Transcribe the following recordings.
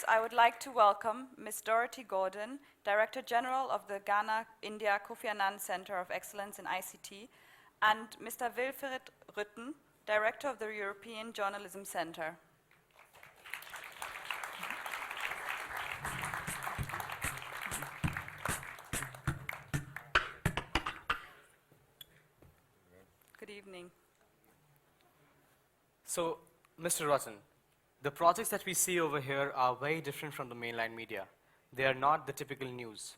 I would like to welcome Ms. Dorothy Gordon, Director General of the Ghana India Kofi Annan Center of Excellence in ICT, and Mr. Wilfried Rütten, Director of the European Journalism Center. Good evening. So, Mr. Rütten, the projects that we see over here are very different from the mainline media. They are not the typical news.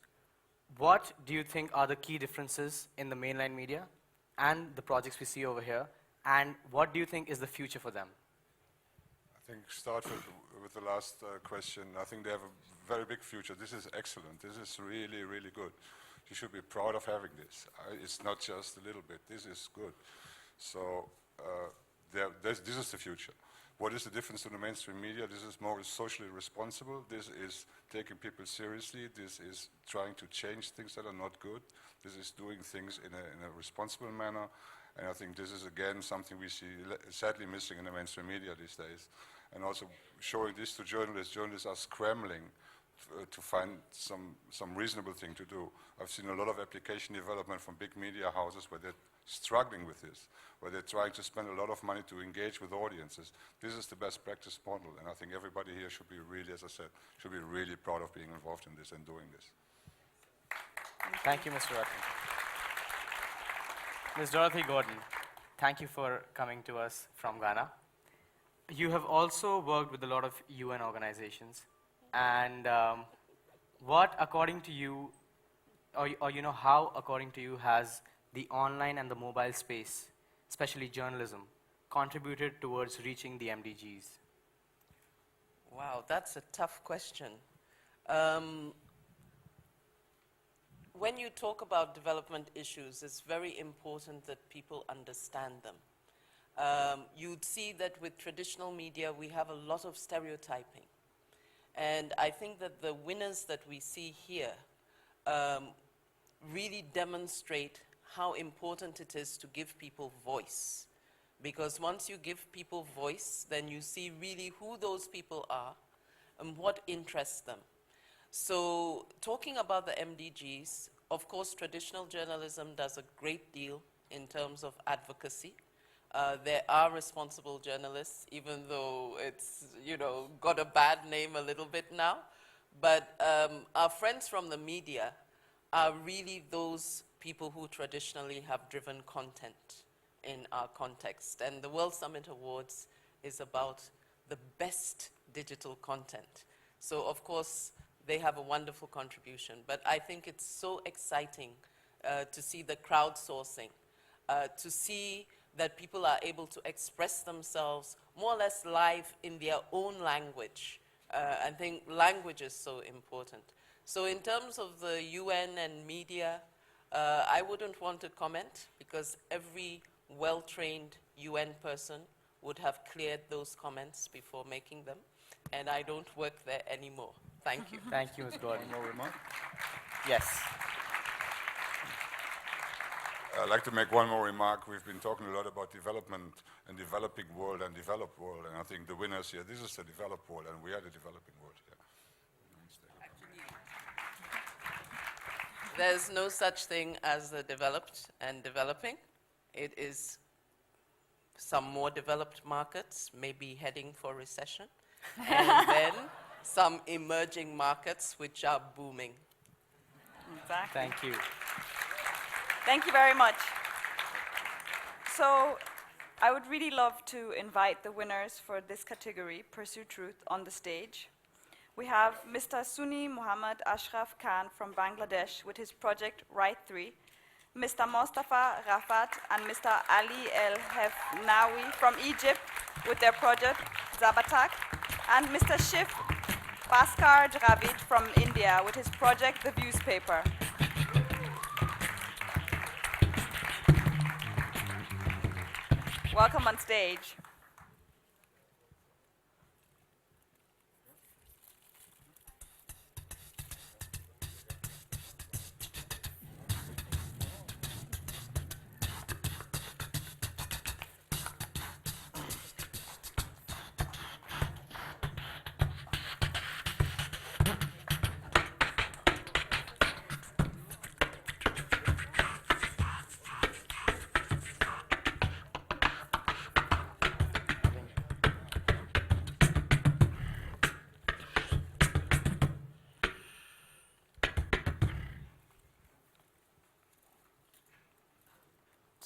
What do you think are the key differences in the mainline media and the projects we see over here, and what do you think is the future for them? I think start with the last question. I think they have a very big future. This is excellent. This is really, really good. You should be proud of having this. It's not just a little bit. This is good. So this is the future. What is the difference to the mainstream media? This is more socially responsible. This is taking people seriously. This is trying to change things that are not good. This is doing things in a responsible manner. And I think this is, again, something we see sadly missing in the mainstream media these days. And also showing this to journalists. Journalists are scrambling to find some reasonable thing to do. I've seen a lot of application development from big media houses where they're struggling with this, where they're trying to spend a lot of money to engage with audiences. This is the best practice model, and I think everybody here should be really, as I said, should be really proud of being involved in this and doing this. Thank you, Mr. Rütten. Ms. Dorothy Gordon, thank you for coming to us from Ghana. You have also worked with a lot of UN organizations, and what, according to you, or you know, how, according to you, has the online and the mobile space, especially journalism, contributed towards reaching the MDGs? Wow, that's a tough question. When you talk about development issues, it's very important that people understand them. You'd see that with traditional media, we have a lot of stereotyping. And I think that the winners that we see here really demonstrate how important it is to give people voice. Because once you give people voice, then you see really who those people are and what interests them. So talking about the MDGs, of course, traditional journalism does a great deal in terms of advocacy. There are responsible journalists, even though it's, you know, got a bad name a little bit now. But our friends from the media are really those people who traditionally have driven content in our context. And the World Summit Awards is about the best digital content. So, of course, they have a wonderful contribution. But I think it's so exciting to see the crowdsourcing, to see that people are able to express themselves more or less live in their own language. I think language is so important. So in terms of the UN and media, I wouldn't want to comment because every well-trained UN person would have cleared those comments before making them, and I don't work there anymore. Thank you. Thank you, Ms. Gordon. One more remark? Yes. I'd like to make one more remark. We've been talking a lot about development and developing world and developed world, and I think the winners here, this is the developed world, and we are the developing world here. There's no such thing as the developed and developing. It is some more developed markets maybe heading for recession, and then some emerging markets which are booming. Exactly. Thank you. Thank you very much. So I would really love to invite the winners for this category, Pursue Truth, on the stage. We have Mr. Sunni Muhammad Ashraf Khan from Bangladesh with his project Right 3, Mr. Mostafa Rafat and Mr. Ali El Hefnawi from Egypt with their project Zabatak, and Mr. Shiv Bhaskar Dravid from India with his project The Viewspaper. Welcome on stage.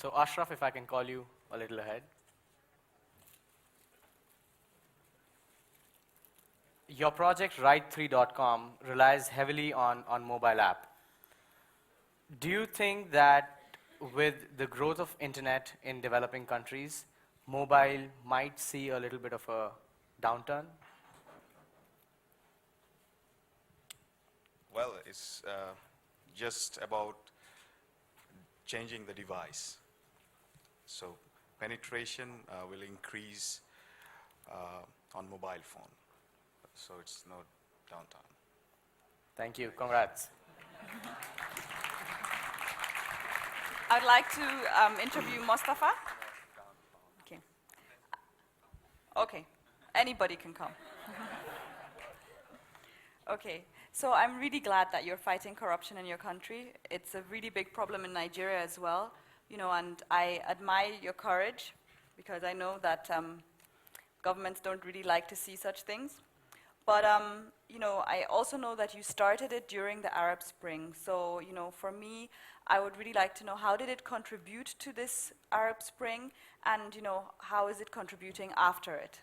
So Ashraf, if I can call you a little ahead. Your project, Write3.com, relies heavily on mobile app. Do you think that with the growth of internet in developing countries, mobile might see a little bit of a downturn? Well, it's just about changing the device. So penetration will increase on mobile phone. So it's no downtown. Thank you. Congrats. I'd like to interview Mostafa. Okay. Okay. Anybody can come. Okay. So I'm really glad that you're fighting corruption in your country. It's a really big problem in Nigeria as well. You know, and I admire your courage because I know that governments don't really like to see such things. But you know, I also know that you started it during the Arab Spring. So, you know, for me, I would really like to know how did it contribute to this Arab Spring, and you know, how is it contributing after it?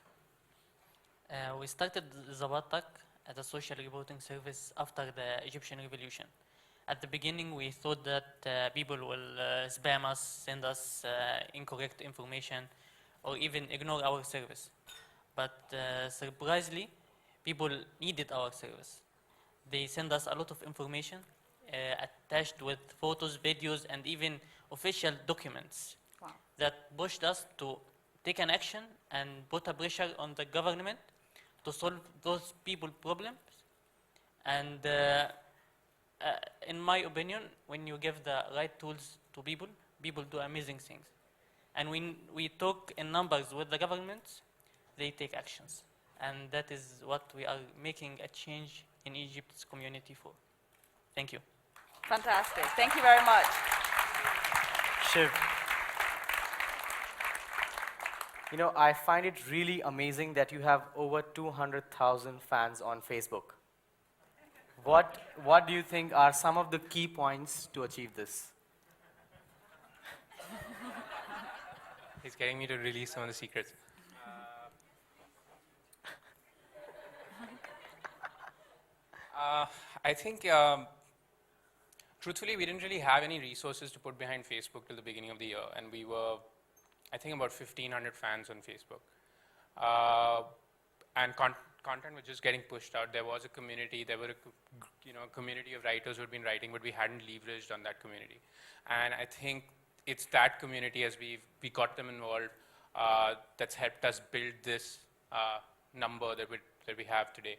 We started Zabatak as a social reporting service after the Egyptian revolution. At the beginning, we thought that people will spam us, send us incorrect information, or even ignore our service. But surprisingly, people needed our service. They send us a lot of information attached with photos, videos, and even official documents. Wow. That pushed us to take an action and put a pressure on the government to solve those people problems. And in my opinion, when you give the right tools to people, people do amazing things. And when we talk in numbers with the governments, they take actions. And that is what we are making a change in Egypt's community for. Thank you. Fantastic. Thank you very much. Shiv. You know, I find it really amazing that you have over 200,000 fans on Facebook. What do you think are some of the key points to achieve this? He's getting me to release some of the secrets. I think, truthfully, we didn't really have any resources to put behind Facebook till the beginning of the year, and we were, I think, about 1,500 fans on Facebook. And content was just getting pushed out. There was a community, there were a community of writers who had been writing, but we hadn't leveraged on that community. And I think it's that community, as we got them involved, that's helped us build this number that we have today.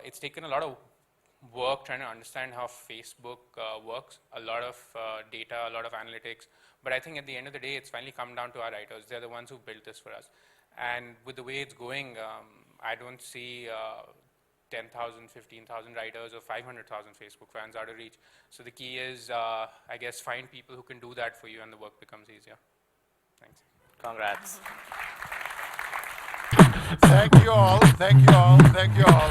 It's taken a lot of work trying to understand how Facebook works, a lot of data, a lot of analytics, but I think at the end of the day, it's finally come down to our writers. They're the ones who built this for us. And with the way it's going, I don't see 10,000, 15,000 writers or 500,000 Facebook fans out of reach. So the key is, I guess, find people who can do that for you and the work becomes easier. Thanks. Congrats. Thank you all, thank you all, thank you all.